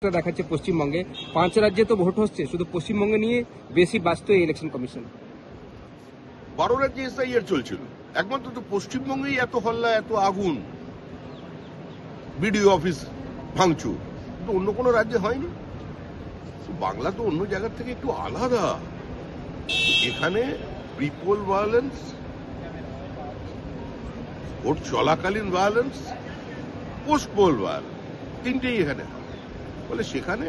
দেখাচ্ছে পশ্চিমবঙ্গে 5 রাজ্যে তো ভোট হচ্ছে, শুধু পশ্চিমবঙ্গে নিয়ে বেশি ব্যস্ত এই ইলেকশন কমিশন। 12 রাজ্যে এসআইআর চলছিল, একমাত্র তো পশ্চিমবঙ্গেই এত হল্লা, এত আগুন, বিডিও অফিস ভাঙচুর, কিন্তু অন্য কোনো রাজ্যে হয়নি। বাংলা তো অন্য জায়গার থেকে একটু আলাদা। এখানে প্রিপোল ভায়োলেন্স, ভোট চলাকালীন ভায়োলেন্স, পোস্ট পোল ভায়োলেন্স, তিনটেই এখানে হয়। বলে সেখানে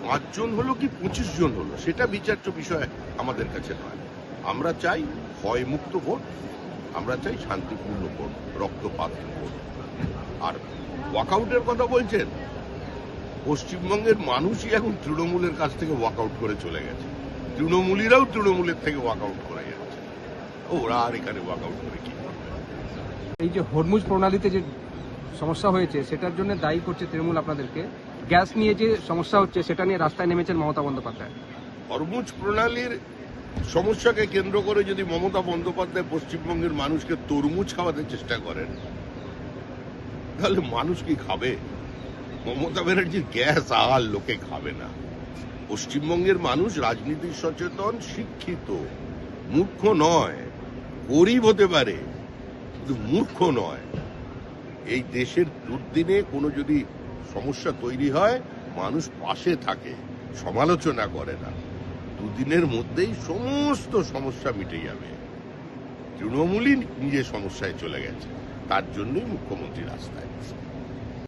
5 জন হলো কি 25 জন হলো, সেটা বিচার্য বিষয় আমাদের কাছে নয়। আমরা চাই ভয়মুক্ত ভোট, আমরা চাই শান্তিপূর্ণ ভোট, রক্তপাতের ভোট। আর ওয়াকআউটের কথা বলছেন, পশ্চিমবঙ্গের মানুষই এখন তৃণমূলের কাছ থেকে ওয়াকআউট করে চলে গেছে, তৃণমূলীরাও তৃণমূলের থেকে ওয়াকআউট করে যাচ্ছে। ওরা আর এখানে ওয়াকআউট করে কি করবে? এই যে হরমুজ প্রণালীতে যে সমস্যা হয়েছে সেটার জন্য দায়ী করছে তৃণমূল আপনাদেরকে। গ্যাস নিয়ে যে সমস্যা হচ্ছে সেটা নিয়ে রাস্তায় নেমেছেন মমতা বন্দ্যোপাধ্যায়। হরমুজ প্রণালীর সমস্যাকে কেন্দ্র করে যদি মমতা বন্দ্যোপাধ্যায় পশ্চিমবঙ্গের মানুষকে তরমুজ খাওয়াতে চেষ্টা করেন, তাহলে মানুষ কি খাবে? মমতা ব্যানার্জির গ্যাস আর লোকে খাবে না। পশ্চিমবঙ্গের মানুষ রাজনীতি সচেতন, শিক্ষিত, মূর্খ নয়। গরিব হতে পারে কিন্তু মূর্খ নয়। এই দেশের দুর্দিনে কোনো যদি সমস্যা তৈরি হয়, মানুষ পাশে থাকে, সমালোচনা করে না। দুদিনের মধ্যেই সমস্ত সমস্যা মিটে যাবে। তৃণমূলই নিজের সমস্যায় চলে গেছে, তার জন্যই মুখ্যমন্ত্রী রাস্তায়।